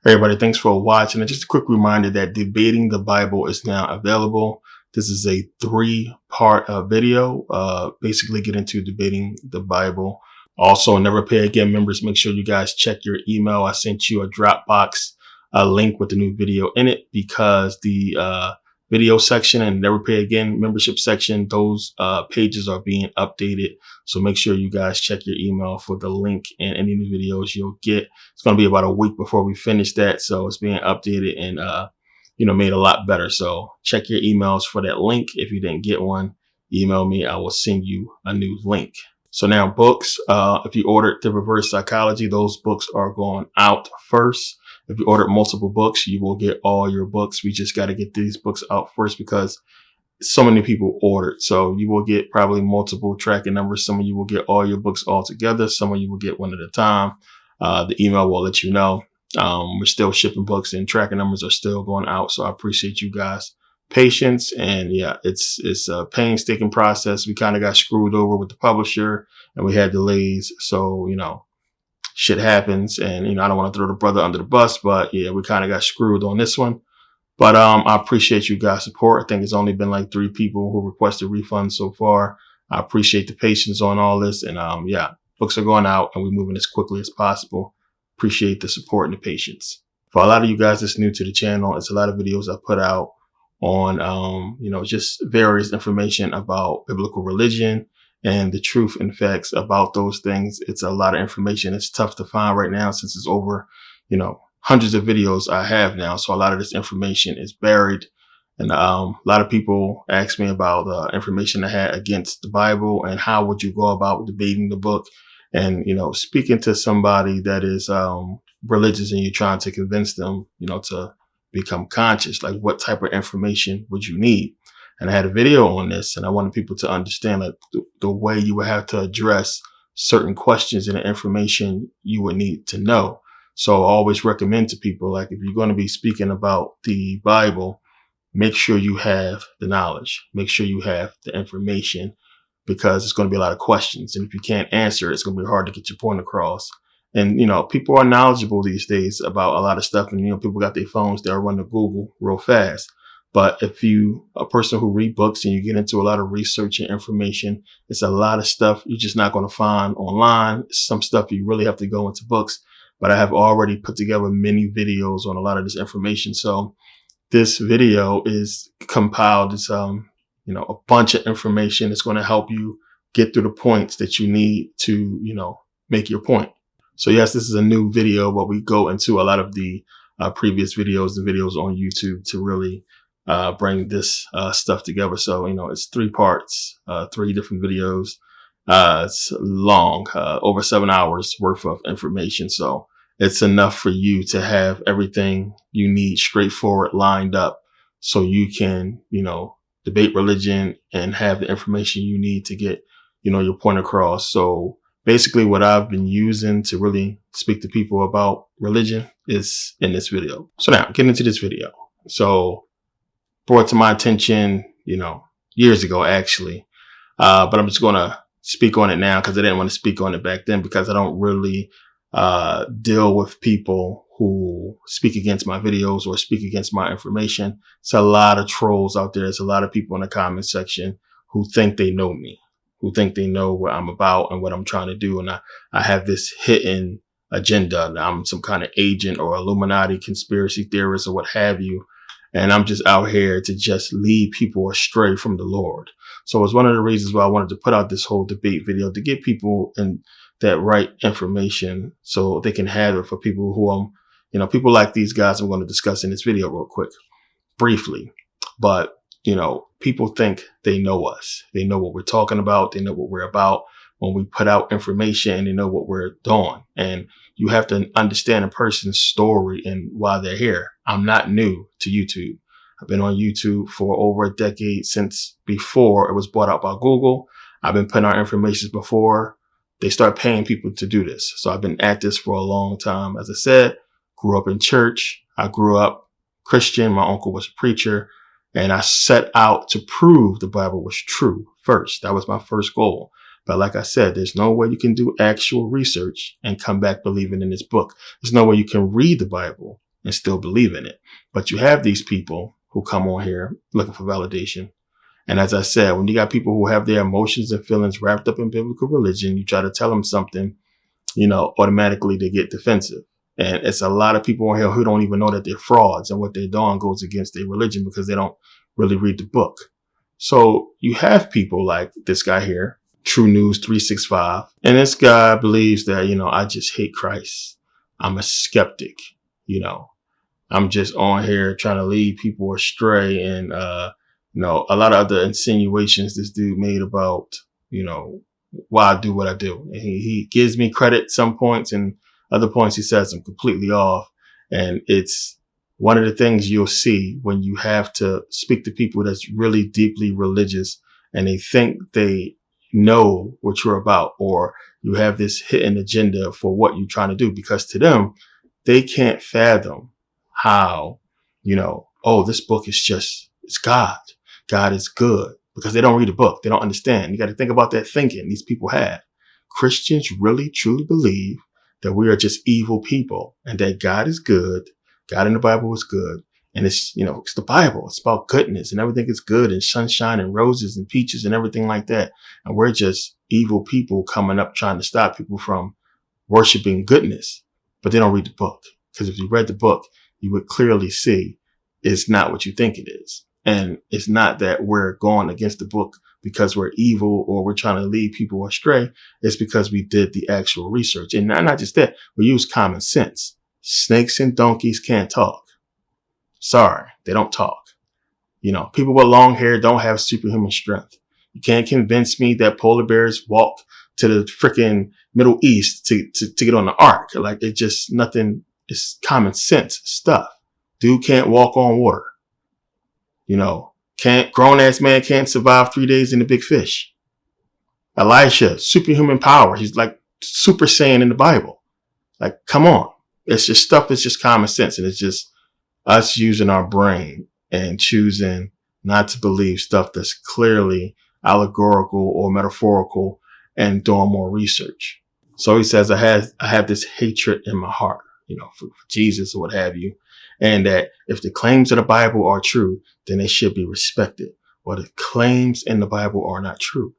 Hey everybody, thanks for watching. And just a quick reminder that Debating the Bible is now available. This is a 3-part video, basically get into debating the Bible. Also, Never Pay Again members, make sure you guys check your email. I sent you a Dropbox link with the new video in it because the video section and Never Pay Again membership section, those pages are being updated. So make sure you guys check your email for the link and any new videos you'll get. It's going to be about a week before we finish that. So it's being updated and, made a lot better. So check your emails for that link. If you didn't get one, email me. I will send you a new link. So now books, if you ordered The Reverse Psychology, those books are going out first. If you ordered multiple books, you will get all your books. We just got to get these books out first because so many people ordered. So you will get probably multiple tracking numbers. Some of you will get all your books all together. Some of you will get one at a time. The email will let you know. We're still shipping books and tracking numbers are still going out. So I appreciate you guys' patience. And yeah, it's a painstaking process. We kind of got screwed over with the publisher and we had delays. So, shit happens. And, I don't want to throw the brother under the bus, but yeah, we kind of got screwed on this one. But I appreciate you guys' support. I think it's only been like 3 people who requested refunds so far. I appreciate the patience on all this. And yeah, books are going out and we're moving as quickly as possible. Appreciate the support and the patience. For a lot of you guys that's new to the channel, it's a lot of videos I put out on, just various information about biblical religion and the truth and facts about those things. It's a lot of information. It's tough to find right now since it's over, hundreds of videos I have now. So a lot of this information is buried. And a lot of people ask me about the information I had against the Bible and how would you go about debating the book and, speaking to somebody that is religious and you're trying to convince them, to become conscious, like what type of information would you need? And I had a video on this and I wanted people to understand like the way you would have to address certain questions and the information you would need to know. So I always recommend to people, like if you're going to be speaking about the Bible, make sure you have the knowledge, make sure you have the information because it's going to be a lot of questions. And if you can't answer, it's going to be hard to get your point across. And, people are knowledgeable these days about a lot of stuff. And, people got their phones, they'll run to Google real fast. But if you a person who read books and you get into a lot of research and information, it's a lot of stuff you're just not going to find online. Some stuff you really have to go into books. But I have already put together many videos on a lot of this information. So this video is compiled. It's, a bunch of information that's going to help you get through the points that you need to, make your point. So yes, this is a new video, but we go into a lot of the previous videos and videos on YouTube to really bring this stuff together. So, it's 3 parts, 3 different videos. It's long, over 7 hours worth of information. So it's enough for you to have everything you need straightforward lined up so you can, debate religion and have the information you need to get, your point across. So basically what I've been using to really speak to people about religion is in this video. So now getting into this video. So brought to my attention, years ago, actually. But I'm just going to speak on it now because I didn't want to speak on it back then because I don't really deal with people who speak against my videos or speak against my information. It's a lot of trolls out there. There's a lot of people in the comment section who think they know me, who think they know what I'm about and what I'm trying to do. And I have this hidden agenda. I'm some kind of agent or Illuminati conspiracy theorist or what have you. And I'm just out here to just lead people astray from the Lord. So it's one of the reasons why I wanted to put out this whole debate video to get people in that right information so they can have it for people who people like these guys I'm going to discuss in this video real quick, briefly. But, people think they know us. They know what we're talking about. They know what we're about when we put out information, and they know what we're doing. And you have to understand a person's story and why they're here. I'm not new to YouTube. I've been on YouTube for over a decade, since before it was bought out by Google. I've been putting out information before they start paying people to do this. So I've been at this for a long time. As I said, grew up in church. I grew up Christian. My uncle was a preacher, and I set out to prove the Bible was true first. That was my first goal. But like I said, there's no way you can do actual research and come back believing in this book. There's no way you can read the Bible and still believe in it. But you have these people who come on here looking for validation. And as I said, when you got people who have their emotions and feelings wrapped up in biblical religion, you try to tell them something, automatically they get defensive. And it's a lot of people on here who don't even know that they're frauds, and what they're doing goes against their religion because they don't really read the book. So you have people like this guy here, True News 365. And this guy believes that, I just hate Christ. I'm a skeptic. I'm just on here trying to lead people astray. And, a lot of other insinuations this dude made about, why I do what I do. And he gives me credit at some points, and other points he says I'm completely off. And it's one of the things you'll see when you have to speak to people that's really deeply religious, and they think they know what you're about, or you have this hidden agenda for what you're trying to do, because to them, they can't fathom how, this book is it's God. God is good, because they don't read the book. They don't understand. You got to think about that thinking these people have. Christians really, truly believe that we are just evil people, and that God is good. God in the Bible is good. And it's the Bible. It's about goodness, and everything is good, and sunshine and roses and peaches and everything like that. And we're just evil people coming up trying to stop people from worshiping goodness. But they don't read the book, because if you read the book, you would clearly see it's not what you think it is. And it's not that we're going against the book because we're evil or we're trying to lead people astray. It's because we did the actual research. And not just that, we use common sense. Snakes and donkeys can't talk. Sorry, they don't talk. People with long hair don't have superhuman strength. You can't convince me that polar bears walk to the freaking Middle East to get on the ark. Like, it's just nothing. It's common sense stuff. Dude can't walk on water. Grown ass man can't survive 3 days in the big fish. Elisha, superhuman power. He's like Super Saiyan in the Bible. Like, come on. It's just stuff that's just common sense. And it's just us using our brain and choosing not to believe stuff that's clearly allegorical or metaphorical, and doing more research. So he says, I have this hatred in my heart, for Jesus or what have you. And that if the claims of the Bible are true, then they should be respected. Or the claims in the Bible are not true.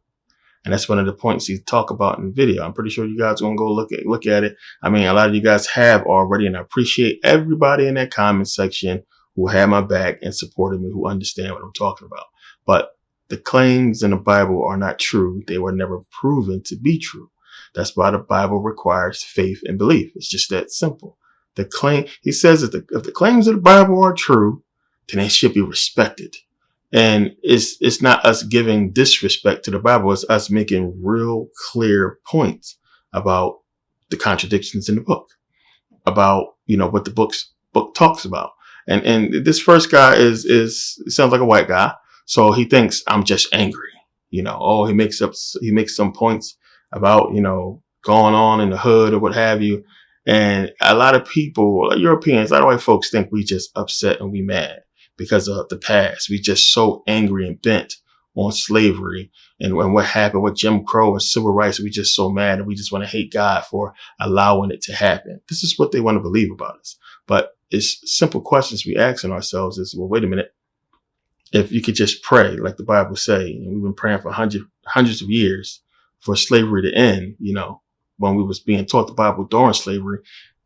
And that's one of the points he talk about in the video. I'm pretty sure you guys are going to go look at it. I mean, a lot of you guys have already, and I appreciate everybody in that comment section who had my back and supported me, who understand what I'm talking about. But the claims in the Bible are not true. They were never proven to be true. That's why the Bible requires faith and belief. It's just that simple. He says that if the claims of the Bible are true, then they should be respected. And it's not us giving disrespect to the Bible. It's us making real clear points about the contradictions in the book, about, what the book talks about. And this first guy sounds like a white guy. So he thinks I'm just angry. He makes some points about, going on in the hood or what have you. And a lot of people, like Europeans, a lot of white folks think we just upset and we mad because of the past. We just so angry and bent on slavery and what happened with Jim Crow and civil rights. We just so mad, and we just want to hate God for allowing it to happen. This is what they want to believe about us. But it's simple questions we asking ourselves is, well, wait a minute. If you could just pray, like the Bible say, and we've been praying for hundreds of years for slavery to end, when we was being taught the Bible during slavery,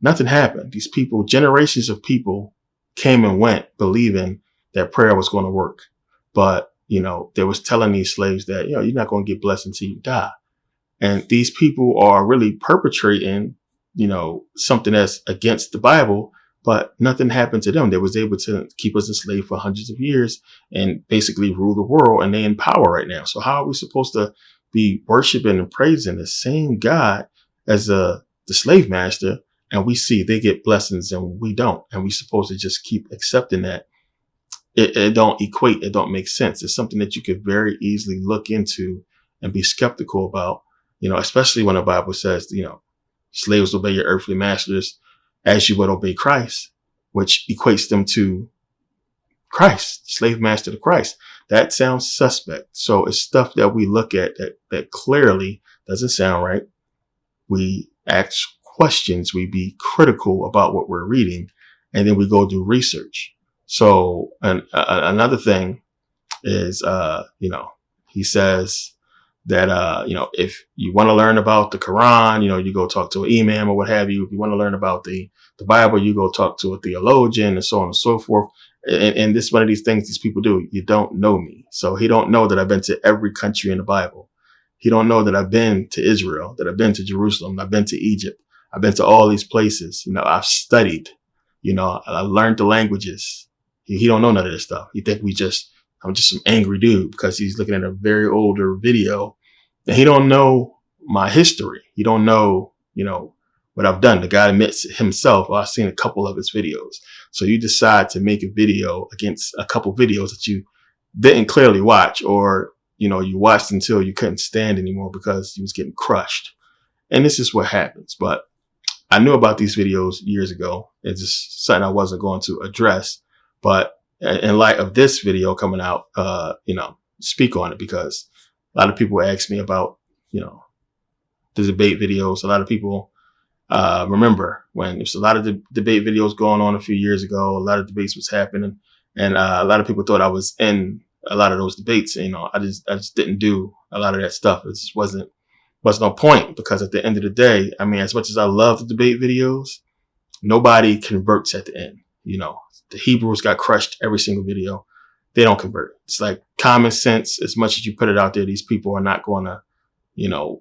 nothing happened. These people, generations of people came and went believing that prayer was going to work. But, they was telling these slaves that, you're not going to get blessed until you die. And these people are really perpetrating, something that's against the Bible but nothing happened to them. They was able to keep us enslaved for hundreds of years and basically rule the world, and they in power right now. So how are we supposed to be worshiping and praising the same God as the slave master, and we see they get blessings and we don't, and we supposed to just keep accepting that? It don't equate. It don't make sense. It's something that you could very easily look into and be skeptical about, especially when the Bible says, slaves obey your earthly masters as you would obey Christ, which equates them to Christ, slave master to Christ. That sounds suspect. So it's stuff that we look at that clearly doesn't sound right. We ask questions. We be critical about what we're reading, and then we go do research. So another thing is, he says that, if you want to learn about the Quran, you go talk to an imam or what have you. If you want to learn about the Bible, you go talk to a theologian, and so on and so forth. And this is one of these things these people do. You don't know me. So he don't know that I've been to every country in the Bible. He don't know that I've been to Israel, that I've been to Jerusalem, I've been to Egypt. I've been to all these places. I've studied, I learned the languages. He don't know none of this stuff. He think I'm just some angry dude because he's looking at a very older video, and he don't know my history. He don't know, what I've done. The guy admits himself, I've seen a couple of his videos. So you decide to make a video against a couple videos that you didn't clearly watch, or, you watched until you couldn't stand anymore because you was getting crushed. And this is what happens. But I knew about these videos years ago. It's just something I wasn't going to address. But in light of this video coming out, speak on it, because a lot of people ask me about, the debate videos. A lot of people remember when there's a lot of debate videos going on a few years ago. A lot of debates was happening, and a lot of people thought I was in a lot of those debates. I just didn't do a lot of that stuff. It just wasn't no point, because at the end of the day, as much as I love the debate videos, nobody converts at the end. The Hebrews got crushed every single video. They don't convert. It's like common sense. As much as you put it out there, these people are not going to,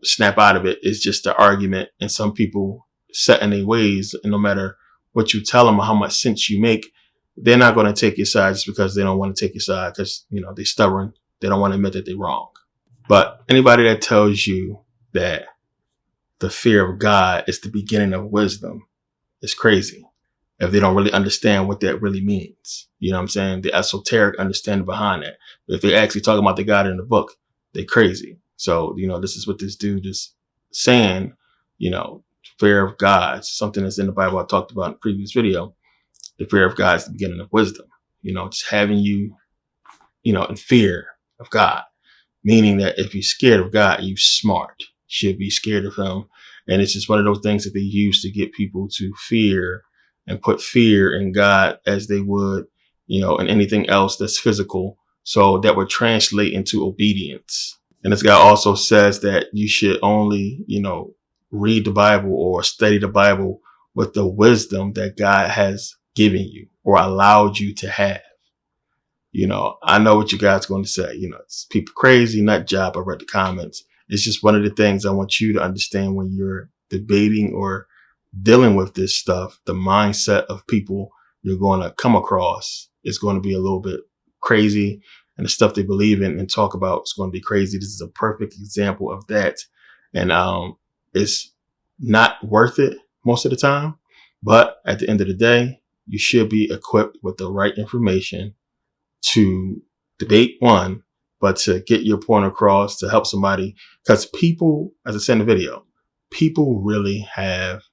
snap out of it. It's just an argument. And some people set in their ways, and no matter what you tell them or how much sense you make, they're not going to take your side just because they don't want to take your side, because, they're stubborn. They don't want to admit that they're wrong. But anybody that tells you that the fear of God is the beginning of wisdom is crazy, if they don't really understand what that really means. You know what I'm saying? The esoteric understanding behind that. But if they're actually talking about the God in the book, they're crazy. So, this is what this dude is saying, fear of God, something that's in the Bible I talked about in the previous video. The fear of God is the beginning of wisdom. Just having you, in fear of God, meaning that if you're scared of God, you're smart. You should be scared of him. And it's just one of those things that they use to get people to fear and put fear in God as they would, in anything else that's physical. So that would translate into obedience. And this guy also says that you should only, read the Bible or study the Bible with the wisdom that God has given you or allowed you to have. I know what you guys are going to say. It's people crazy, nut job. I read the comments. It's just one of the things I want you to understand when you're debating or dealing with this stuff. The mindset of people you're going to come across is going to be a little bit crazy, and the stuff they believe in and talk about is going to be crazy. This is a perfect example of that. And it's not worth it most of the time. But at the end of the day, you should be equipped with the right information to debate one, but to get your point across, to help somebody. Because people, as I said in the video, people really have,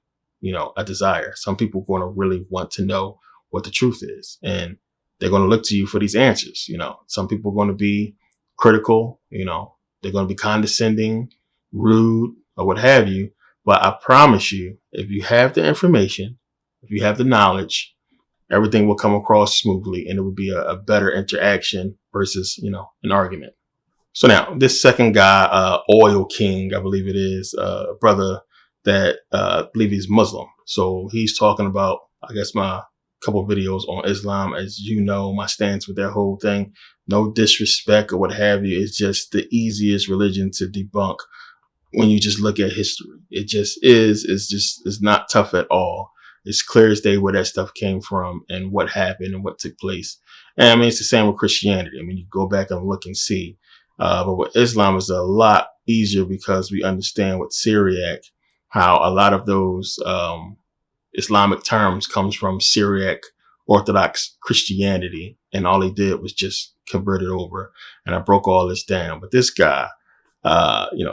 a desire. Some people are going to really want to know what the truth is, and they're going to look to you for these answers. Some people are going to be critical, they're going to be condescending, rude, or what have you. But I promise you, if you have the information, if you have the knowledge, everything will come across smoothly, and it would be a better interaction versus, an argument. So now this second guy, Oil King, I believe it is, a brother that I believe he's Muslim. So he's talking about, I guess, my couple of videos on Islam. As you know, my stance with that whole thing, no disrespect or what have you. It's just the easiest religion to debunk when you just look at history. It just is. It's not tough at all. it's clear as day where that stuff came from and what happened and what took place. And I mean, it's the same with Christianity. I mean, you go back and look and see. But with Islam is a lot easier because we understand with Syriac, how a lot of those Islamic terms comes from Syriac Orthodox Christianity. And all he did was just convert it over. And I broke all this down. But this guy,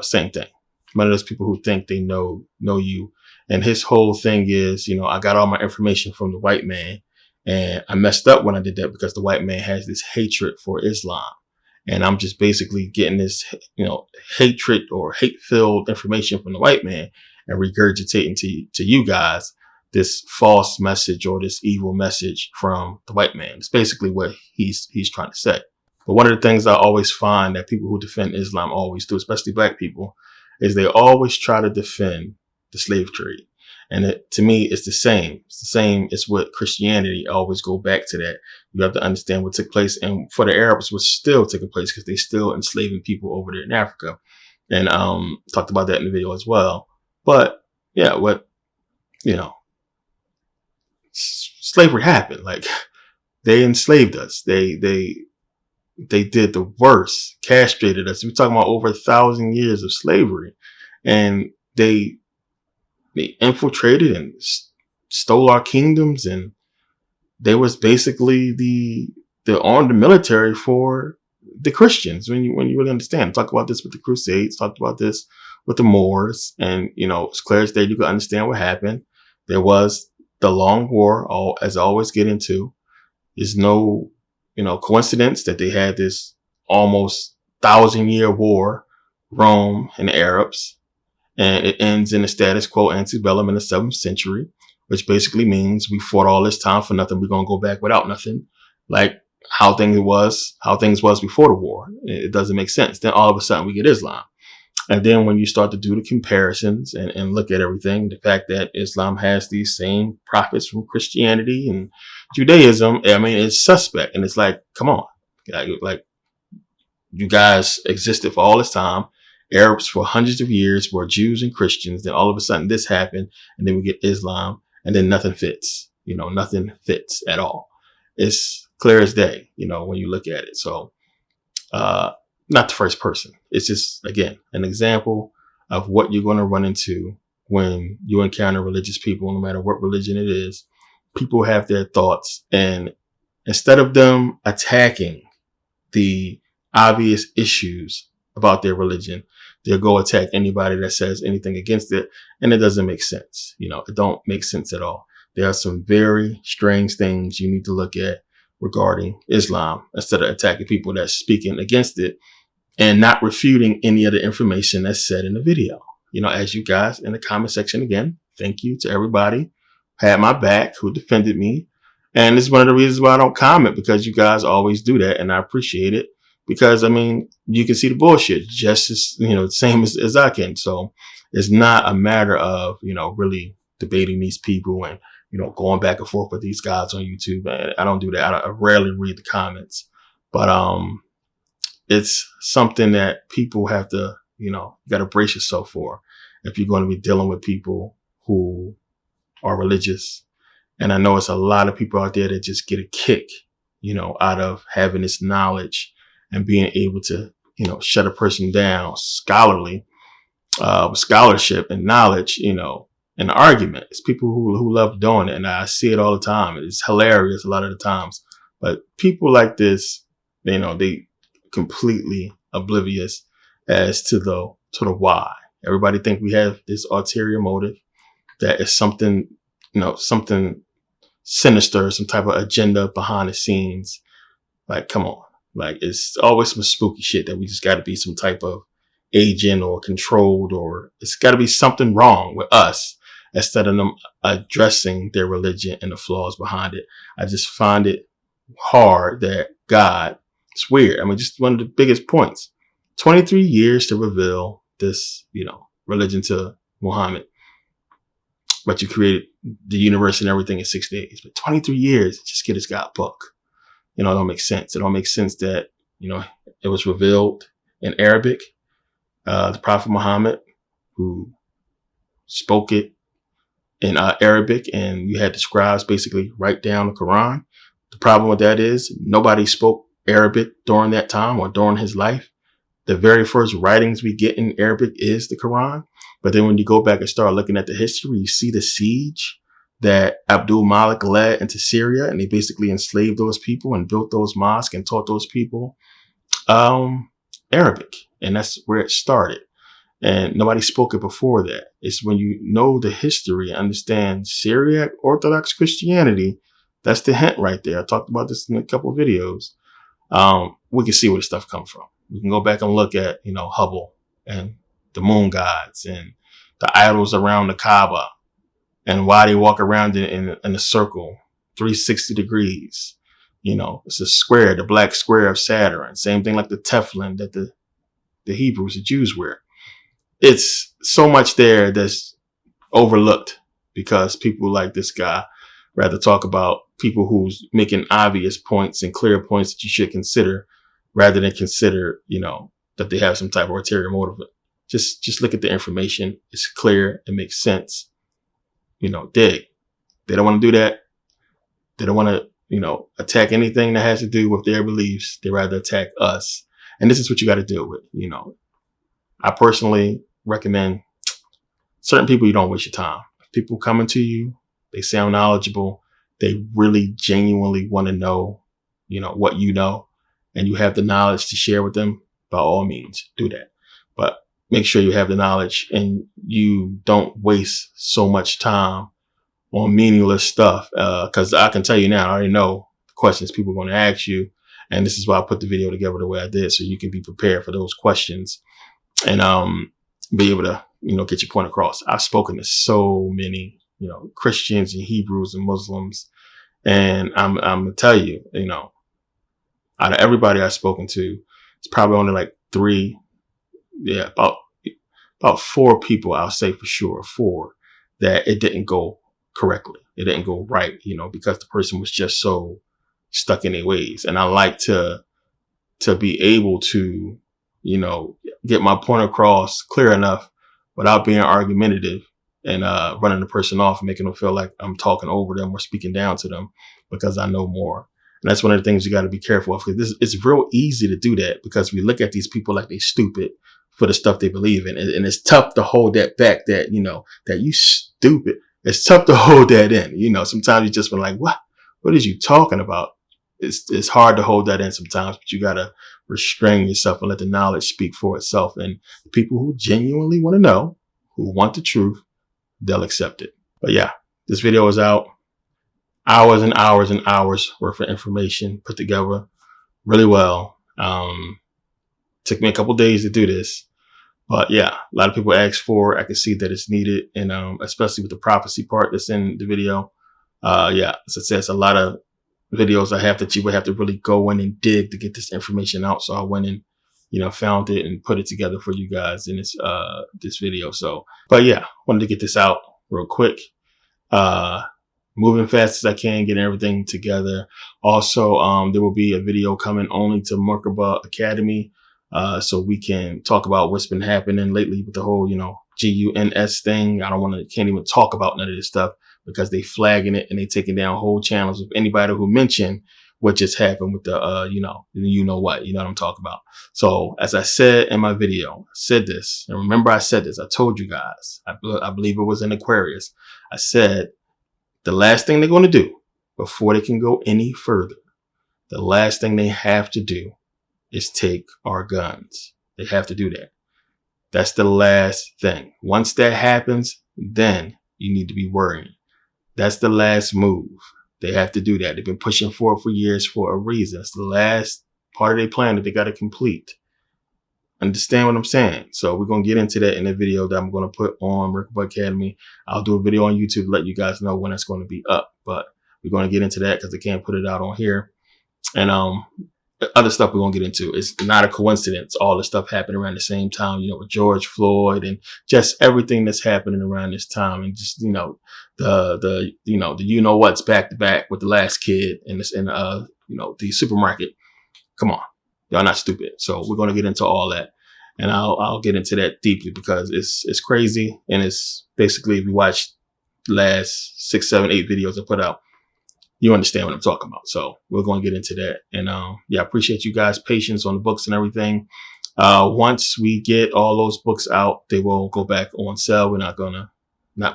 same thing. One of those people who think they know you. And his whole thing is, I got all my information from the white man, and I messed up when I did that because the white man has this hatred for Islam. And I'm just basically getting this, hatred or hate-filled information from the white man and regurgitating to you guys this false message or this evil message from the white man. It's basically what he's trying to say. But one of the things I always find that people who defend Islam always do, especially black people, is they always try to defend the slave trade. And to me, it's the same. It's the same as what Christianity always go back to that. You have to understand what took place. And for the Arabs, what's still taking place because they still enslaving people over there in Africa. And talked about that in the video as well. But yeah, slavery happened. Like, they enslaved us. They did the worst, castrated us. We're talking about over 1,000 years of slavery, and they infiltrated and stole our kingdoms, and they was basically the armed military for the Christians. When you really understand, talk about this with the Crusades, talked about this with the Moors, and it's clear as day you can understand what happened. There was the long war, as I always get into. There's no coincidence that they had this almost 1,000-year war, Rome and the Arabs, and it ends in the status quo antebellum in the 7th century, which basically means we fought all this time for nothing. We're going to go back without nothing, like how things was before the war. It doesn't make sense. Then all of a sudden we get Islam. And then when you start to do the comparisons and look at everything, the fact that Islam has these same prophets from Christianity and Judaism, I mean, it's suspect. And it's like, come on, like you guys existed for all this time. Arabs for hundreds of years were Jews and Christians. Then all of a sudden this happened, and then we get Islam, and then nothing fits. Nothing fits at all. It's clear as day, when you look at it. So, not the first person. It's just, again, an example of what you're going to run into when you encounter religious people, no matter what religion it is. People have their thoughts, and instead of them attacking the obvious issues about their religion, they'll go attack anybody that says anything against it. And it doesn't make sense. It don't make sense at all. There are some very strange things you need to look at regarding Islam instead of attacking people that's speaking against it and not refuting any of the information that's said in the video. As you guys in the comment section, again, thank you to everybody who had my back, who defended me. And it's one of the reasons why I don't comment, because you guys always do that. And I appreciate it, because, I mean, you can see the bullshit just as, the same as I can. So it's not a matter of, really debating these people and, going back and forth with these guys on YouTube. I don't do that. I rarely read the comments, but, it's something that people have to, you got to brace yourself for if you're going to be dealing with people who are religious. And I know it's a lot of people out there that just get a kick, out of having this knowledge and being able to, shut a person down scholarly, with scholarship and knowledge, in an argument. It's people who love doing it. And I see it all the time. It's hilarious a lot of the times. But people like this, they completely oblivious as to the why. Everybody think we have this ulterior motive, that is something, something sinister, some type of agenda behind the scenes. Like, come on. Like, it's always some spooky shit that we just got to be some type of agent or controlled, or it's got to be something wrong with us instead of them addressing their religion and the flaws behind it. I just find it hard that God, it's weird. I mean, just one of the biggest points, 23 years to reveal this, religion to Muhammad, but you created the universe and everything in 6 days. But 23 years, just get this guy a book. It don't make sense. It don't make sense that, it was revealed in Arabic. The Prophet Muhammad, who spoke it, in Arabic, and you had the scribes basically write down the Quran. The problem with that is nobody spoke Arabic during that time or during his life. The very first writings we get in Arabic is the Quran. But then when you go back and start looking at the history, you see the siege that Abdul Malik led into Syria, and they basically enslaved those people and built those mosques and taught those people Arabic. And that's where it started. And nobody spoke it before that. It's when you know the history, understand Syriac Orthodox Christianity. That's the hint right there. I talked about this in a couple of videos. We can see where the stuff comes from. We can go back and look at, Hubble and the moon gods and the idols around the Kaaba and why they walk around in a circle, 360 degrees. It's a square, the black square of Saturn. Same thing like the Teflon that the Hebrews, the Jews wear. It's so much there that's overlooked because people like this guy rather talk about people who's making obvious points and clear points that you should consider rather than consider, that they have some type of ulterior motive. Just look at the information. It's clear. It makes sense. Dig. They don't want to do that. They don't want to, attack anything that has to do with their beliefs. They rather attack us. And this is what you got to deal with. I personally recommend certain people, you don't waste your time. If people coming to you, they sound knowledgeable. They really genuinely want to know, what you know, and you have the knowledge to share with them. By all means, do that. But make sure you have the knowledge and you don't waste so much time on meaningless stuff. Because I can tell you now, I already know the questions people are going to ask you. And this is why I put the video together the way I did, so you can be prepared for those questions and be able to, get your point across. I've spoken to so many, Christians and Hebrews and Muslims. And I'm going to tell you, out of everybody I've spoken to, it's probably only like three, about four people, I'll say for sure, four, that it didn't go correctly. It didn't go right, because the person was just so stuck in their ways. And I like to be able to, get my point across clear enough without being argumentative and running the person off and making them feel like I'm talking over them or speaking down to them because I know more. And that's one of the things you got to be careful of, because it's real easy to do that because we look at these people like they stupid for the stuff they believe in. And it's tough to hold that back, that, that you stupid. It's tough to hold that in. Sometimes you just been like, what is you talking about? It's hard to hold that in sometimes, but you got to restrain yourself and let the knowledge speak for itself. And the people who genuinely want to know, who want the truth, they'll accept it. But yeah, this video is out. Hours and hours and hours worth of information put together really well. Took me a couple days to do this. But yeah, a lot of people ask for it. I can see that it's needed. And especially with the prophecy part that's in the video. Yeah, as I said, it's a lot of videos I have that you would have to really go in and dig to get this information out. So I went and, found it and put it together for you guys in this video. So, but yeah, wanted to get this out real quick. Moving fast as I can, getting everything together. Also, there will be a video coming only to Merkaba Academy. So we can talk about what's been happening lately with the whole, GUNS thing. Can't even talk about none of this stuff because they flagging it and they taking down whole channels of anybody who mentioned what just happened with the, what I'm talking about. So as I said in my video, I said this, and remember I said this, I told you guys, I believe it was in Aquarius. I said the last thing they're going to do before they can go any further, the last thing they have to do is take our guns. They have to do that. That's the last thing. Once that happens, then you need to be worrying. That's the last move. They have to do that. They've been pushing for it for years for a reason. It's the last part of their plan that they got to complete. Understand what I'm saying? So we're going to get into that in a video that I'm going to put on Merkaba Academy. I'll do a video on YouTube to let you guys know when it's going to be up. But we're going to get into that because I can't put it out on here. And other stuff we're going to get into. It's not a coincidence. All the stuff happened around the same time, with George Floyd and just everything that's happening around this time. And just, the what's back to back with the last kid in the supermarket. Come on. Y'all not stupid. So we're going to get into all that. And I'll get into that deeply because it's crazy. And it's basically, if you watch last 6, 7, 8 videos I put out, you understand what I'm talking about. So we're going to get into that. And yeah, I appreciate you guys' patience on the books and everything. Once we get all those books out, they will go back on sale. We're not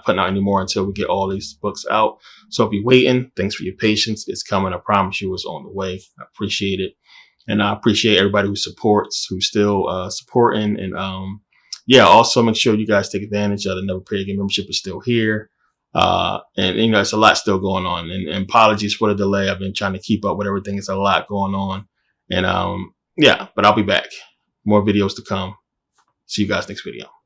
putting out anymore until we get all these books out. So if you're waiting, thanks for your patience. It's coming. I promise you it's on the way. I appreciate it. And I appreciate everybody who supports, who's still supporting. And yeah, also make sure you guys take advantage of the Never Pay Again membership is still here. And you know, it's a lot still going on, and apologies for the delay. I've been trying to keep up with everything. It's a lot going on, and yeah, but I'll be back. More videos to come. See you guys next video.